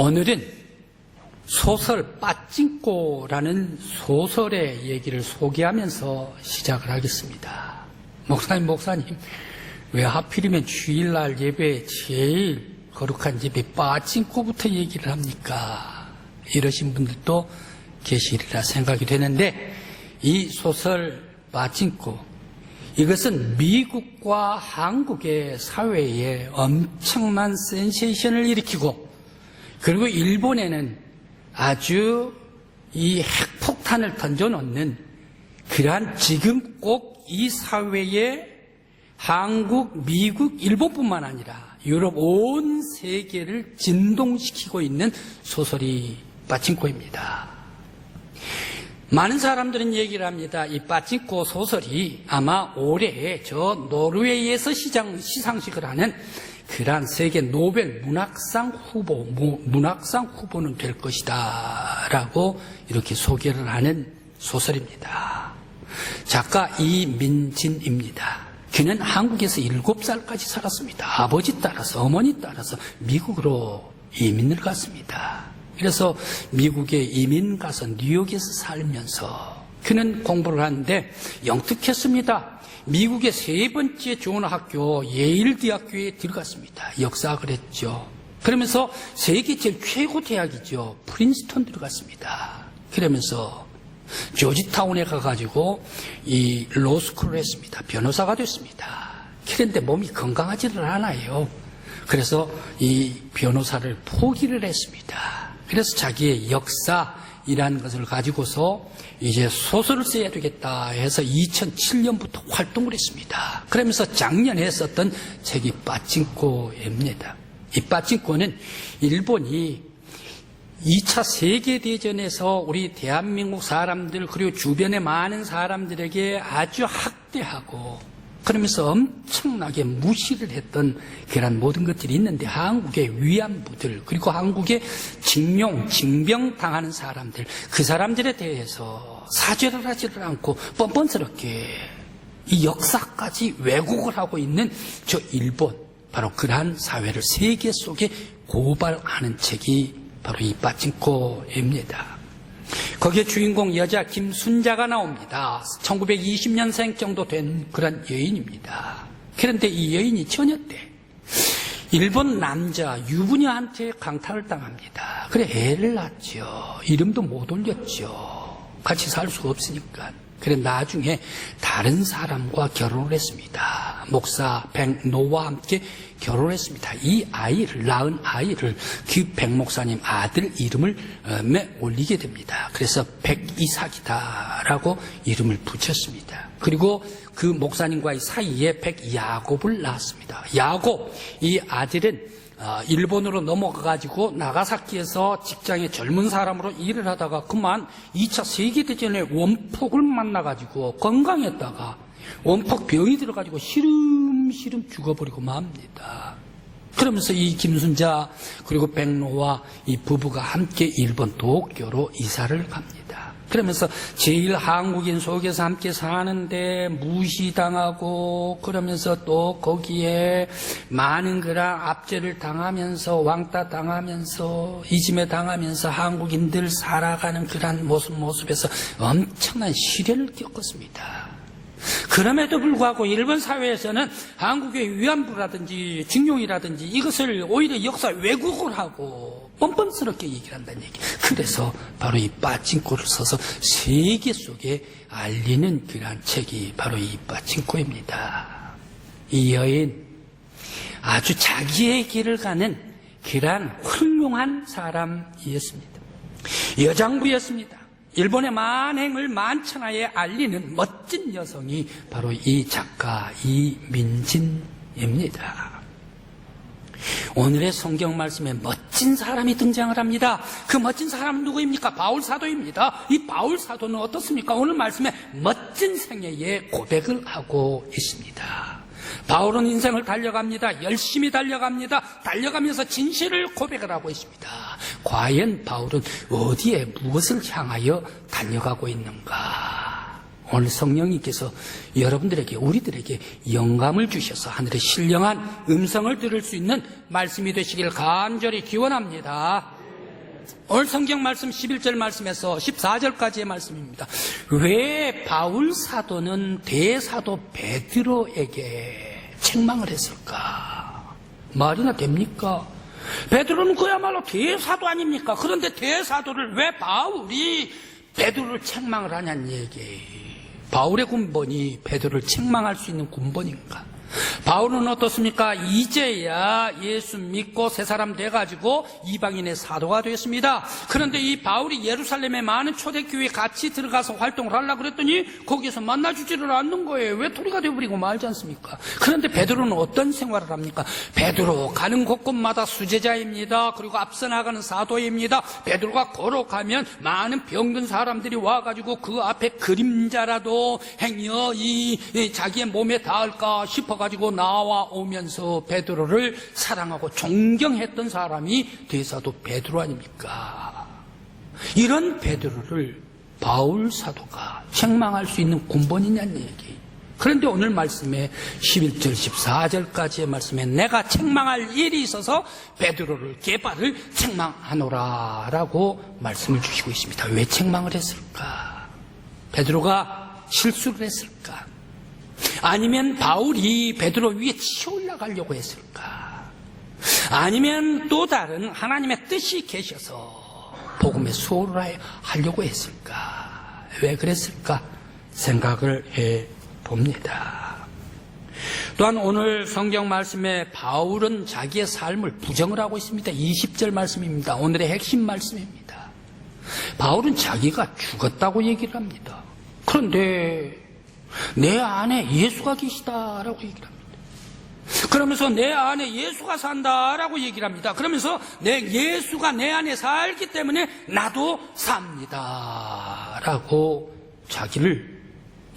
오늘은 소설 빠찡꼬라는 소설의 얘기를 소개하면서 시작을 하겠습니다. 목사님, 왜 하필이면 주일날 예배에 제일 거룩한 예배 빠찡꼬부터 얘기를 합니까? 이러신 분들도 계시리라 생각이 되는데, 이 소설 빠찡꼬, 이것은 미국과 한국의 사회에 엄청난 센세이션을 일으키고, 그리고 일본에는 아주 이 핵폭탄을 던져놓는 그러한 지금 꼭 이 사회에 한국, 미국, 일본뿐만 아니라 유럽 온 세계를 진동시키고 있는 소설이 빠찡꼬입니다. 많은 사람들은 얘기를 합니다. 이 빠찡꼬 소설이 아마 올해 저 노르웨이에서 시상식을 하는 그러한 세계 노벨 문학상 후보는 될 것이다 라고 이렇게 소개를 하는 소설입니다. 작가 이민진입니다. 그는 한국에서 7살까지 살았습니다. 아버지 따라서, 어머니 따라서 미국으로 이민을 갔습니다. 그래서 미국에 이민 가서 뉴욕에서 살면서 그는 공부를 하는데 영특했습니다. 미국의 3번째 좋은 학교 예일대학교에 들어갔습니다. 역사학을 했죠. 그러면서 세계 제일 최고 대학이죠. 프린스턴 들어갔습니다. 그러면서 조지타운에 가가지고 이 로스쿨을 했습니다. 변호사가 됐습니다. 그런데 몸이 건강하지를 않아요. 그래서 이 변호사를 포기를 했습니다. 그래서 자기의 역사이라는 것을 가지고서 이제 소설을 써야 되겠다 해서 2007년부터 활동을 했습니다. 그러면서 작년에 썼던 책이 빠찡꼬입니다. 이 빠찡꼬는 일본이 2차 세계대전에서 우리 대한민국 사람들 그리고 주변의 많은 사람들에게 아주 학대하고 그러면서 엄청나게 무시를 했던 그런 모든 것들이 있는데 한국의 위안부들 그리고 한국의 징병 당하는 사람들 그 사람들에 대해서 사죄를 하지를 않고 뻔뻔스럽게 이 역사까지 왜곡을 하고 있는 저 일본 바로 그러한 사회를 세계 속에 고발하는 책이 바로 이 빠찡꼬입니다. 거기에 주인공 여자 김순자가 나옵니다. 1920년생 정도 된 그런 여인입니다. 그런데 이 여인이 처녀 때 일본 남자 유부녀한테 강탈을 당합니다. 그래 애를 낳죠. 이름도 못 올렸죠. 같이 살 수가 없으니까. 그래 나중에 다른 사람과 결혼을 했습니다. 목사 백노와 함께 결혼했습니다. 이 아이를 낳은 아이를 그 백목사님 아들 이름을 올리게 됩니다. 그래서 백이삭이다라고 이름을 붙였습니다. 그리고 그 목사님과의 사이에 백야곱을 낳았습니다. 야곱 이 아들은 일본으로 넘어가가지고 나가사키에서 직장에 젊은 사람으로 일을 하다가 그만 2차 세계대전에 원폭을 만나가지고 건강했다가 원폭 병이 들어가지고 시름시름 죽어버리고 맙니다. 그러면서 이 김순자 그리고 백노와 이 부부가 함께 일본 도쿄로 이사를 갑니다. 그러면서 제일 한국인 속에서 함께 사는데 무시당하고 그러면서 또 거기에 많은 그런 압제를 당하면서 왕따 당하면서 이짐에 당하면서 한국인들 살아가는 그런 모습에서 엄청난 시련을 겪었습니다. 그럼에도 불구하고 일본 사회에서는 한국의 위안부라든지 징용이라든지 이것을 오히려 역사 왜곡을 하고 뻔뻔스럽게 얘기를 한다는 얘기. 그래서 바로 이 빠찡꼬를 써서 세계 속에 알리는 그러한 책이 바로 이 빠찡꼬입니다. 이 여인 아주 자기의 길을 가는 그러한 훌륭한 사람이었습니다. 여장부였습니다. 일본의 만행을 만천하에 알리는 멋진 여성이 바로 이 작가 이민진입니다. 오늘의 성경 말씀에 멋진 사람이 등장을 합니다. 그 멋진 사람은 누구입니까? 바울 사도입니다. 이 바울 사도는 어떻습니까? 오늘 말씀에 멋진 생애의 고백을 하고 있습니다. 바울은 인생을 달려갑니다. 열심히 달려갑니다. 달려가면서 진실을 고백을 하고 있습니다. 과연 바울은 어디에 무엇을 향하여 달려가고 있는가? 오늘 성령님께서 여러분들에게 우리들에게 영감을 주셔서 하늘의 신령한 음성을 들을 수 있는 말씀이 되시길 간절히 기원합니다. 오늘 성경 말씀 11절 말씀에서 14절까지의 말씀입니다. 왜 바울 사도는 대사도 베드로에게 책망을 했을까? 말이나 됩니까? 베드로는 그야말로 대사도 아닙니까? 그런데 대사도를 왜 바울이 베드로를 책망을 하냐는 얘기예요. 바울의 군번이 베드로를 책망할 수 있는 군번인가? 바울은 어떻습니까? 이제야 예수 믿고 새 사람 돼가지고 이방인의 사도가 됐습니다. 그런데 이 바울이 예루살렘에 많은 초대교회에 같이 들어가서 활동을 하려고 그랬더니 거기서 만나주지를 않는 거예요. 외톨이가 되어버리고 말지 않습니까? 그런데 베드로는 어떤 생활을 합니까? 베드로 가는 곳곳마다 수제자입니다. 그리고 앞서 나가는 사도입니다. 베드로가 걸어가면 많은 병든 사람들이 와가지고 그 앞에 그림자라도 행여 이 자기의 몸에 닿을까 싶어 가지고 나와오면서 베드로를 사랑하고 존경했던 사람이 대사도 베드로 아닙니까? 이런 베드로를 바울 사도가 책망할 수 있는 군번이냐는 얘기. 그런데 오늘 말씀에 11절 14절까지의 말씀에 내가 책망할 일이 있어서 베드로를 게바를 책망하노라 라고 말씀을 주시고 있습니다. 왜 책망을 했을까? 베드로가 실수를 했을까? 아니면 바울이 베드로 위에 치어 올라가려고 했을까? 아니면 또 다른 하나님의 뜻이 계셔서 복음의 수호를 하려고 했을까? 왜 그랬을까? 생각을 해봅니다. 또한 오늘 성경 말씀에 바울은 자기의 삶을 부정을 하고 있습니다. 20절 말씀입니다. 오늘의 핵심 말씀입니다. 바울은 자기가 죽었다고 얘기를 합니다. 그런데 내 안에 예수가 계시다라고 얘기를 합니다. 그러면서 내 안에 예수가 산다라고 얘기를 합니다. 그러면서 예수가 내 안에 살기 때문에 나도 삽니다라고 자기를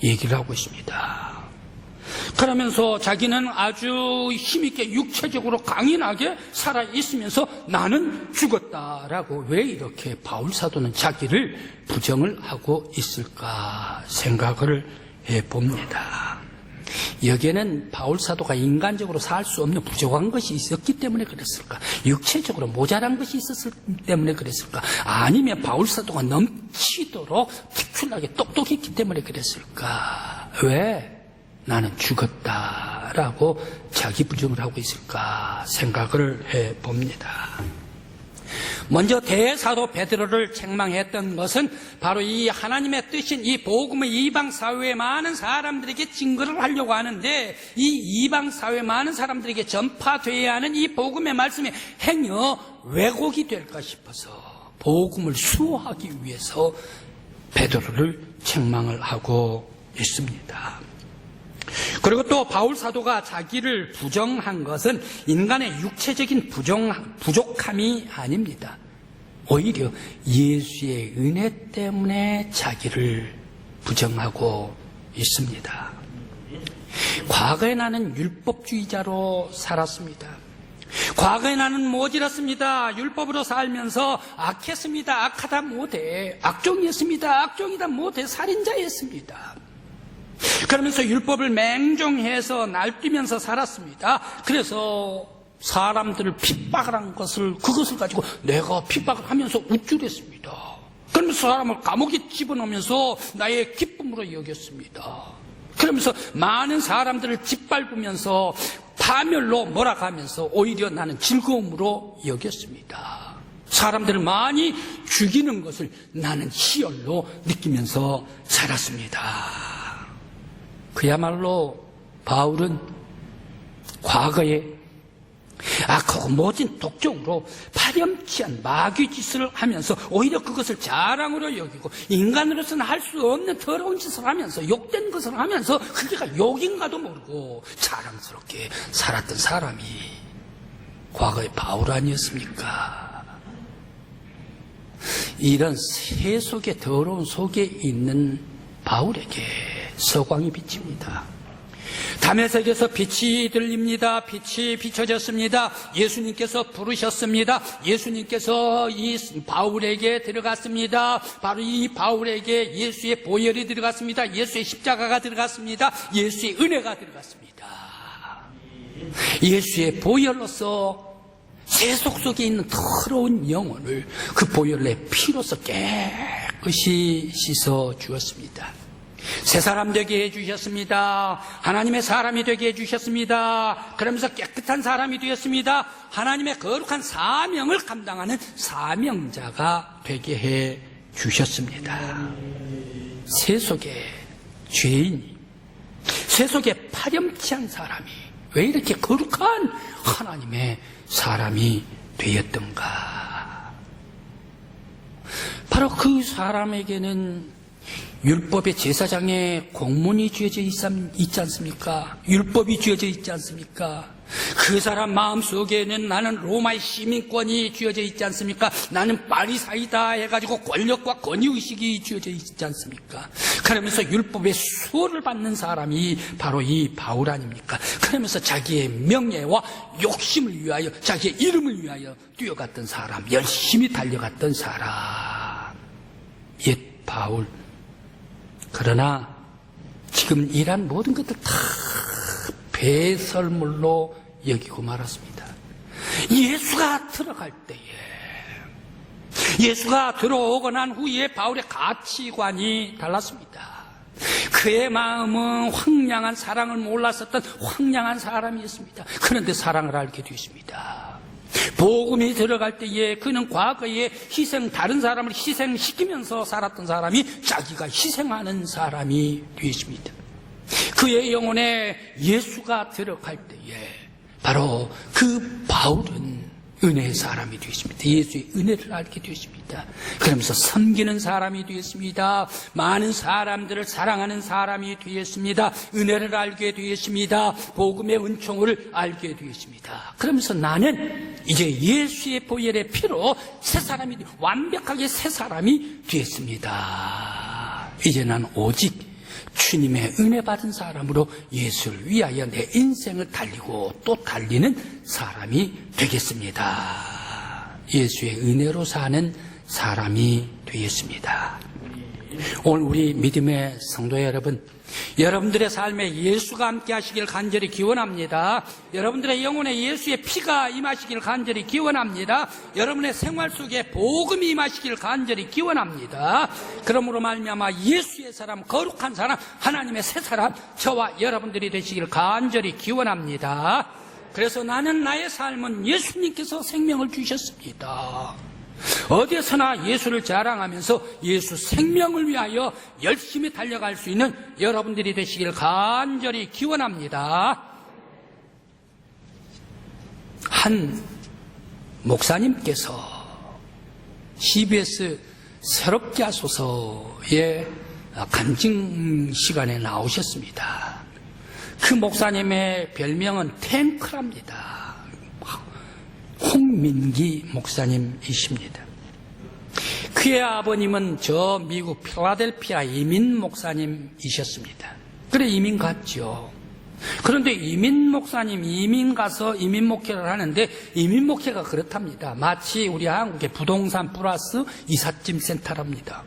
얘기를 하고 있습니다. 그러면서 자기는 아주 힘있게 육체적으로 강인하게 살아있으면서 나는 죽었다라고 왜 이렇게 바울 사도는 자기를 부정을 하고 있을까 생각을 해봅니다. 여기에는 바울 사도가 인간적으로 살 수 없는 부족한 것이 있었기 때문에 그랬을까? 육체적으로 모자란 것이 있었기 때문에 그랬을까? 아니면 바울 사도가 넘치도록 특출나게 똑똑했기 때문에 그랬을까? 왜 나는 죽었다라고 자기 부정을 하고 있을까 생각을 해봅니다. 먼저 대사도 베드로를 책망했던 것은 바로 이 하나님의 뜻인 이 복음의 이방 사회의 많은 사람들에게 증거를 하려고 하는데 이 이방 사회 많은 사람들에게 전파되어야 하는 이 복음의 말씀이 행여 왜곡이 될까 싶어서 복음을 수호하기 위해서 베드로를 책망을 하고 있습니다. 그리고 또 바울 사도가 자기를 부정한 것은 인간의 육체적인 부족함이 아닙니다. 오히려 예수의 은혜 때문에 자기를 부정하고 있습니다. 과거에 나는 율법주의자로 살았습니다. 과거에 나는 모질었습니다. 율법으로 살면서 악했습니다. 악하다 못해 악종이었습니다. 악종이다 못해 살인자였습니다. 그러면서 율법을 맹종해서 날뛰면서 살았습니다. 그래서 사람들을 핍박을 한 그것을 가지고 내가 핍박을 하면서 우쭐했습니다. 그러면서 사람을 감옥에 집어넣으면서 나의 기쁨으로 여겼습니다. 그러면서 많은 사람들을 짓밟으면서 파멸로 몰아가면서 오히려 나는 즐거움으로 여겼습니다. 사람들을 많이 죽이는 것을 나는 희열로 느끼면서 살았습니다. 그야말로 바울은 과거에 악하고 모진 독종으로 파렴치한 마귀짓을 하면서 오히려 그것을 자랑으로 여기고 인간으로서는 할 수 없는 더러운 짓을 하면서 욕된 것을 하면서 그게가 욕인가도 모르고 자랑스럽게 살았던 사람이 과거의 바울 아니었습니까? 이런 새 속에 더러운 속에 있는 바울에게 서광이 비칩니다. 다메섹에서 빛이 들립니다. 빛이 비춰졌습니다. 예수님께서 부르셨습니다. 예수님께서 이 바울에게 들어갔습니다. 바로 이 바울에게 예수의 보혈이 들어갔습니다. 예수의 십자가가 들어갔습니다. 예수의 은혜가 들어갔습니다. 예수의 보혈로서 세속 속에 있는 더러운 영혼을 그 보혈의 피로서 깨끗이 씻어 주었습니다. 새 사람 되게 해주셨습니다. 하나님의 사람이 되게 해주셨습니다. 그러면서 깨끗한 사람이 되었습니다. 하나님의 거룩한 사명을 감당하는 사명자가 되게 해주셨습니다. 세속의 죄인이, 세속에 파렴치한 사람이 왜 이렇게 거룩한 하나님의 사람이 되었던가? 바로 그 사람에게는 율법의 제사장의 공문이 주어져 있지 않습니까? 율법이 주어져 있지 않습니까? 그 사람 마음속에는 나는 로마의 시민권이 주어져 있지 않습니까? 나는 바리사이다 해가지고 권력과 권위의식이 주어져 있지 않습니까? 그러면서 율법의 수호를 받는 사람이 바로 이 바울 아닙니까? 그러면서 자기의 명예와 욕심을 위하여, 자기의 이름을 위하여 뛰어갔던 사람, 열심히 달려갔던 사람, 옛 바울. 그러나 지금 이러한 모든 것들 다 배설물로 여기고 말았습니다. 예수가 들어갈 때에, 예수가 들어오고 난 후에 바울의 가치관이 달랐습니다. 그의 마음은 황량한 사랑을 몰랐었던 황량한 사람이었습니다. 그런데 사랑을 알게 되었습니다. 복음이 들어갈 때에 그는 과거에 다른 사람을 희생시키면서 살았던 사람이 자기가 희생하는 사람이 되었습니다. 그의 영혼에 예수가 들어갈 때에 바로 그 바울은 은혜의 사람이 되었습니다. 예수의 은혜를 알게 되었습니다. 그러면서 섬기는 사람이 되었습니다. 많은 사람들을 사랑하는 사람이 되었습니다. 은혜를 알게 되었습니다. 복음의 은총을 알게 되었습니다. 그러면서 나는 이제 예수의 보혈의 피로 새 사람이, 완벽하게 새 사람이 되었습니다. 이제 난 오직 주님의 은혜 받은 사람으로 예수를 위하여 내 인생을 달리고 또 달리는 사람이 되겠습니다. 예수의 은혜로 사는 사람이 되겠습니다. 오늘 우리 믿음의 성도 여러분, 여러분들의 삶에 예수가 함께 하시길 간절히 기원합니다. 여러분들의 영혼에 예수의 피가 임하시길 간절히 기원합니다. 여러분의 생활 속에 복음이 임하시길 간절히 기원합니다. 그러므로 말미암아 예수의 사람, 거룩한 사람, 하나님의 새 사람, 저와 여러분들이 되시길 간절히 기원합니다. 그래서 나는 나의 삶은 예수님께서 생명을 주셨습니다. 어디에서나 예수를 자랑하면서 예수 생명을 위하여 열심히 달려갈 수 있는 여러분들이 되시길 간절히 기원합니다. 한 목사님께서 CBS 새롭게 하소서의 간증 시간에 나오셨습니다. 그 목사님의 별명은 탱크랍니다. 홍민기 목사님이십니다. 그의 아버님은 저 미국 필라델피아 이민 목사님이셨습니다. 그래 이민 갔죠. 그런데 이민 목사님 이민 가서 이민 목회를 하는데 이민 목회가 그렇답니다. 마치 우리 한국의 부동산 플러스 이삿짐 센터랍니다.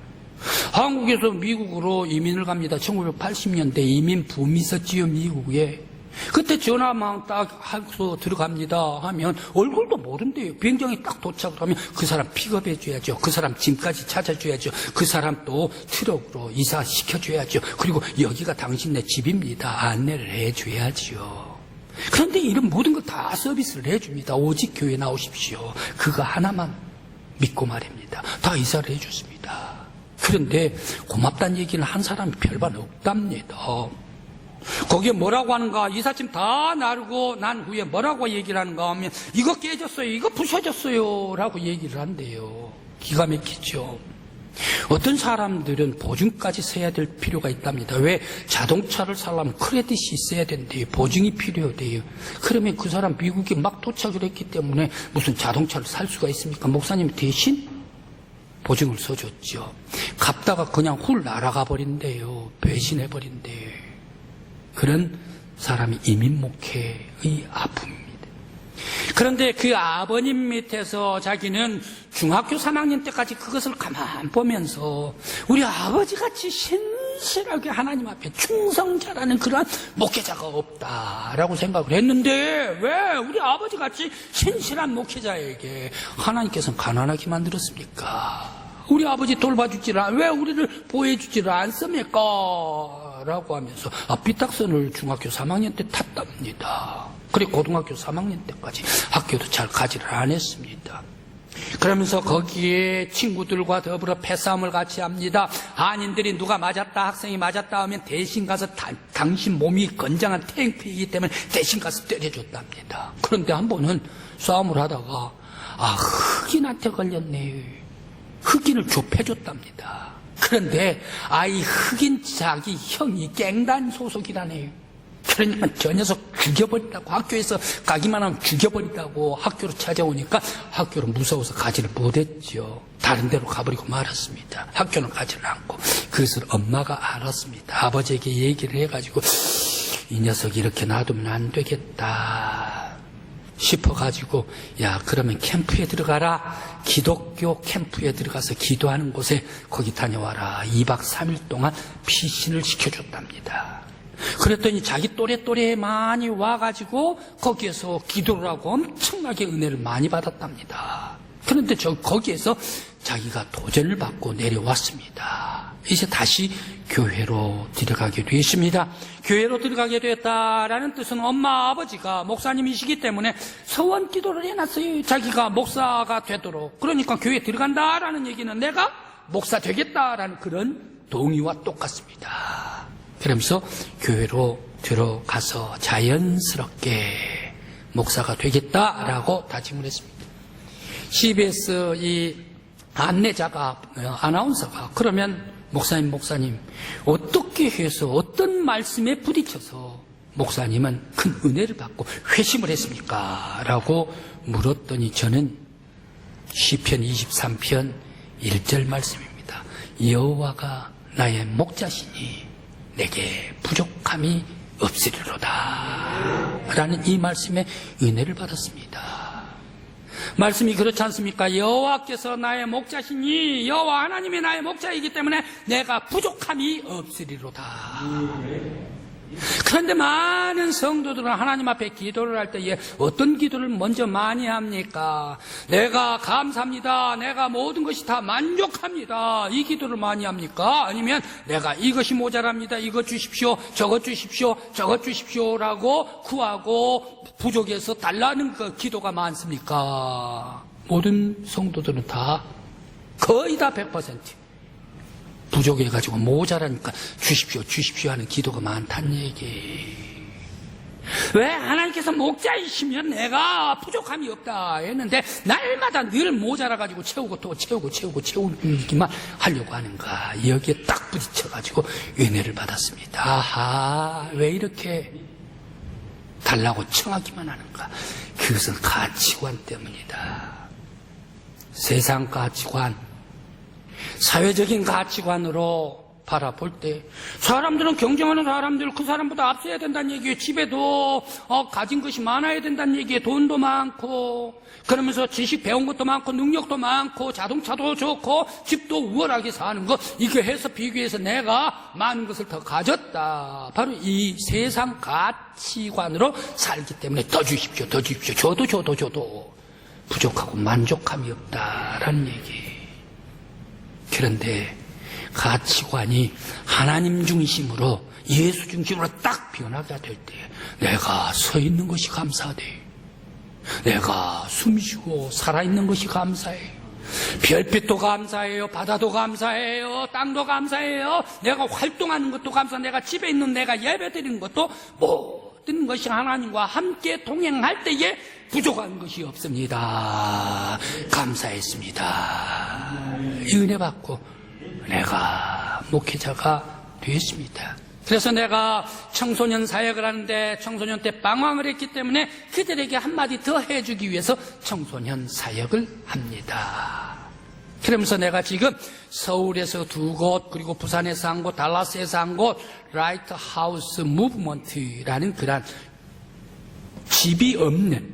한국에서 미국으로 이민을 갑니다. 1980년대 이민 붐이 있었지요, 미국에. 그때 전화만 딱 해서 들어갑니다 하면 얼굴도 모른대요. 비행장에 딱 도착을 하면 그 사람 픽업해줘야죠. 그 사람 짐까지 찾아줘야죠. 그 사람 또 트럭으로 이사시켜줘야죠. 그리고 여기가 당신네 집입니다. 안내를 해줘야죠. 그런데 이런 모든 거 다 서비스를 해줍니다. 오직 교회 나오십시오. 그거 하나만 믿고 말입니다. 다 이사를 해줬습니다. 그런데 고맙다는 얘기는 한 사람이 별반 없답니다. 거기에 뭐라고 하는가, 이삿짐 다 나르고 난 후에 뭐라고 얘기를 하는가 하면 이거 깨졌어요, 이거 부셔졌어요 라고 얘기를 한대요. 기가 막히죠. 어떤 사람들은 보증까지 써야 될 필요가 있답니다. 왜? 자동차를 사려면 크레딧이 있어야 된대요. 보증이 필요해요. 그러면 그 사람 미국에 막 도착을 했기 때문에 무슨 자동차를 살 수가 있습니까? 목사님이 대신 보증을 써줬죠. 갔다가 그냥 훌 날아가 버린대요. 배신해 버린대요. 그런 사람이 이민 목회의 아픔입니다. 그런데 그 아버님 밑에서 자기는 중학교 3학년 때까지 그것을 가만 보면서 우리 아버지같이 신실하게 하나님 앞에 충성자라는 그러한 목회자가 없다라고 생각을 했는데 왜 우리 아버지 같이 신실한 목회자에게 하나님께서는 가난하게 만들었습니까? 우리 아버지 돌봐주지를 왜 우리를 보호해주지를 않습니까? 라고 하면서 삐딱선을 중학교 3학년 때 탔답니다. 그리고 고등학교 3학년 때까지 학교도 잘 가지를 안 했습니다. 그러면서 거기에 친구들과 더불어 패싸움을 같이 합니다. 한인들이 누가 맞았다, 학생이 맞았다 하면 대신 가서 당신 몸이 건장한 탱크이기 때문에 대신 가서 때려줬답니다. 그런데 한 번은 싸움을 하다가 흑인한테 걸렸네. 흑인을 좁혀줬답니다. 그런데 이 흑인 자기 형이 갱단 소속이라네요. 그러니까 저 녀석 죽여버린다고, 학교에서 가기만 하면 죽여버린다고 학교로 찾아오니까 학교로 무서워서 가지를 못했죠. 다른 데로 가버리고 말았습니다. 학교는 가지를 않고. 그것을 엄마가 알았습니다. 아버지에게 얘기를 해가지고 이 녀석 이렇게 놔두면 안 되겠다 싶어가지고 그러면 캠프에 들어가라. 기독교 캠프에 들어가서 기도하는 곳에 거기 다녀와라. 2박 3일 동안 피신을 시켜줬답니다. 그랬더니 자기 또래 많이 와가지고 거기에서 기도를 하고 엄청나게 은혜를 많이 받았답니다. 그런데 거기에서 자기가 도전을 받고 내려왔습니다. 이제 다시 교회로 들어가게 되었습니다. 교회로 들어가게 되었다라는 뜻은 엄마 아버지가 목사님이시기 때문에 서원 기도를 해놨어요. 자기가 목사가 되도록. 그러니까 교회에 들어간다라는 얘기는 내가 목사 되겠다라는 그런 동의와 똑같습니다. 그러면서 교회로 들어가서 자연스럽게 목사가 되겠다라고 다짐을 했습니다. CBS 이 안내자가, 아나운서가 그러면 목사님 어떻게 해서 어떤 말씀에 부딪혀서 목사님은 큰 은혜를 받고 회심을 했습니까? 라고 물었더니 저는 시편 23편 1절 말씀입니다. 여호와가 나의 목자시니 내게 부족함이 없으리로다 라는 이 말씀에 은혜를 받았습니다. 말씀이 그렇지 않습니까? 여호와께서 나의 목자시니 여호와 하나님이 나의 목자이기 때문에 내가 부족함이 없으리로다. 그런데 많은 성도들은 하나님 앞에 기도를 할 때에 어떤 기도를 먼저 많이 합니까? 내가 감사합니다. 내가 모든 것이 다 만족합니다. 이 기도를 많이 합니까? 아니면 내가 이것이 모자랍니다. 이것 주십시오. 저것 주십시오. 저것 주십시오라고 구하고 부족해서 달라는 그 기도가 많습니까? 모든 성도들은 거의 다 100% 부족해가지고 모자라니까 주십시오 하는 기도가 많다는 얘기. 왜 하나님께서 목자이시면 내가 부족함이 없다 했는데 날마다 늘 모자라가지고 채우고 또 채우기만 하려고 하는가. 여기에 딱 부딪혀가지고 은혜를 받았습니다. 왜 이렇게 달라고 청하기만 하는가. 그것은 가치관 때문이다. 세상 가치관, 사회적인 가치관으로 바라볼 때 사람들은 경쟁하는 사람들, 그 사람보다 앞서야 된다는 얘기에 집에도 가진 것이 많아야 된다는 얘기에 돈도 많고 그러면서 지식 배운 것도 많고 능력도 많고 자동차도 좋고 집도 우월하게 사는 것, 이거 해서 비교해서 내가 많은 것을 더 가졌다. 바로 이 세상 가치관으로 살기 때문에 더 주십시오. 줘도 부족하고 만족함이 없다라는 얘기. 그런데 가치관이 하나님 중심으로 예수 중심으로 딱 변화가 될 때 내가 서 있는 것이 감사하대. 내가 숨쉬고 살아있는 것이 감사해. 별빛도 감사해요. 바다도 감사해요. 땅도 감사해요. 내가 활동하는 것도 감사. 내가 집에 있는 내가 예배드리는 것도 모든 것이 하나님과 함께 동행할 때에 부족한 것이 없습니다. 감사했습니다. 은혜 받고 내가 목회자가 되었습니다. 그래서 내가 청소년 사역을 하는데 청소년 때 방황을 했기 때문에 그들에게 한마디 더 해주기 위해서 청소년 사역을 합니다. 그러면서 내가 지금 서울에서 2곳, 그리고 부산에서 1곳, 달라스에서 1곳, 라이트 하우스 무브먼트라는 그런 집이 없는,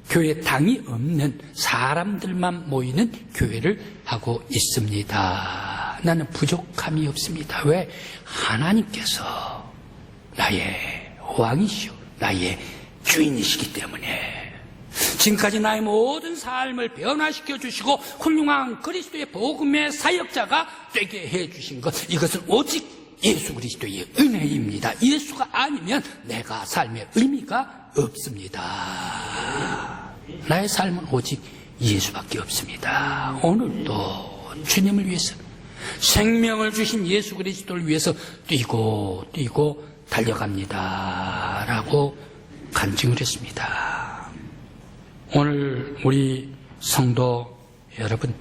교회 당이 없는 사람들만 모이는 교회를 하고 있습니다. 나는 부족함이 없습니다. 왜? 하나님께서 나의 왕이시오, 나의 주인이시기 때문에. 지금까지 나의 모든 삶을 변화시켜 주시고 훌륭한 그리스도의 복음의 사역자가 되게 해 주신 것, 이것은 오직 예수 그리스도의 은혜입니다. 예수가 아니면 내가 삶의 의미가 없습니다. 나의 삶은 오직 예수밖에 없습니다. 오늘도 주님을 위해서, 생명을 주신 예수 그리스도를 위해서 뛰고 달려갑니다 라고 간증을 했습니다. 오늘 우리 성도 여러분,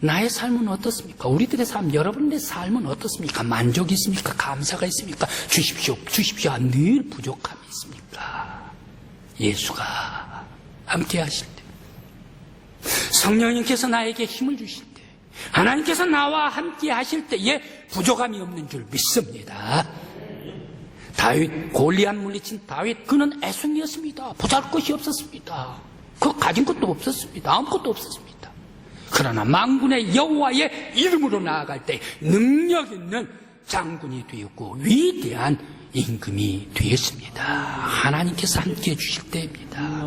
나의 삶은 어떻습니까? 우리들의 삶, 여러분의 삶은 어떻습니까? 만족이 있습니까? 감사가 있습니까? 주십시오 늘 부족함이 있습니까? 예수가 함께 하실 때, 성령님께서 나에게 힘을 주실 때, 하나님께서 나와 함께 하실 때에 부족함이 없는 줄 믿습니다. 다윗, 골리앗 물리친 다윗, 그는 애송이었습니다. 보잘것이 없었습니다. 가진 것도 없었습니다. 아무것도 없었습니다. 그러나 만군의 여호와의 이름으로 나아갈 때 능력 있는 장군이 되었고 위대한 임금이 되었습니다. 하나님께서 함께해 주실 때입니다.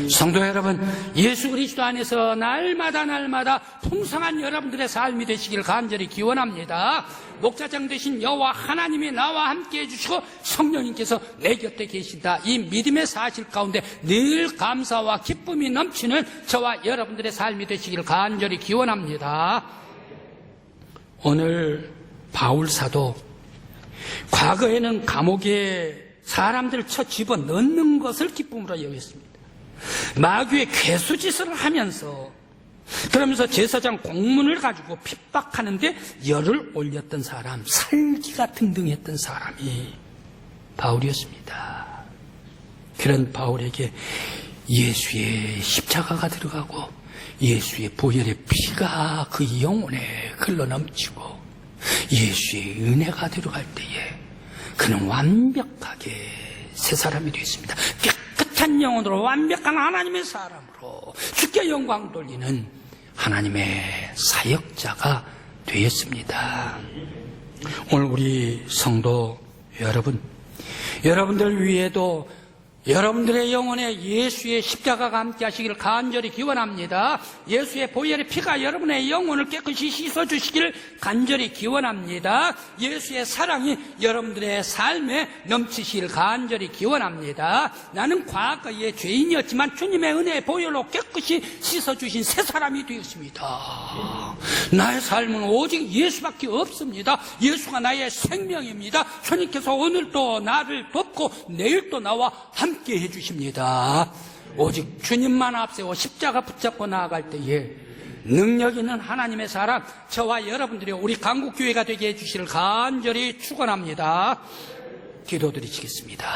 성도 여러분, 예수 그리스도 안에서 날마다 풍성한 여러분들의 삶이 되시길 간절히 기원합니다. 목자장 되신 여호와 하나님이 나와 함께해 주시고 성령님께서 내 곁에 계신다, 이 믿음의 사실 가운데 늘 감사와 기쁨이 넘치는 저와 여러분들의 삶이 되시길 간절히 기원합니다. 오늘 바울 사도, 과거에는 감옥에 사람들을 쳐 집어넣는 것을 기쁨으로 여겼습니다. 마귀의 괴수짓을 하면서, 그러면서 제사장 공문을 가지고 핍박하는데 열을 올렸던 사람, 살기가 등등했던 사람이 바울이었습니다. 그런 바울에게 예수의 십자가가 들어가고 예수의 보혈의 피가 그 영혼에 흘러넘치고 예수의 은혜가 들어갈 때에 그는 완벽하게 새 사람이 되었습니다. 깨끗한 영혼으로 완벽한 하나님의 사람으로 주께 영광 돌리는 하나님의 사역자가 되었습니다. 오늘 우리 성도 여러분, 여러분들 위에도 여러분들의 영혼에 예수의 십자가가 함께 하시기를 간절히 기원합니다. 예수의 보혈의 피가 여러분의 영혼을 깨끗이 씻어주시기를 간절히 기원합니다. 예수의 사랑이 여러분들의 삶에 넘치시기를 간절히 기원합니다. 나는 과거의 죄인이었지만 주님의 은혜의 보혈로 깨끗이 씻어주신 새 사람이 되었습니다. 나의 삶은 오직 예수밖에 없습니다. 예수가 나의 생명입니다. 주님께서 오늘도 나를 돕고 내일도 나와 함께 해주십니다. 오직 주님만 앞세워 십자가 붙잡고 나아갈 때에 능력 있는 하나님의 사람, 저와 여러분들이 우리 강국교회가 되게 해주시기를 간절히 축원합니다. 기도드리시겠습니다.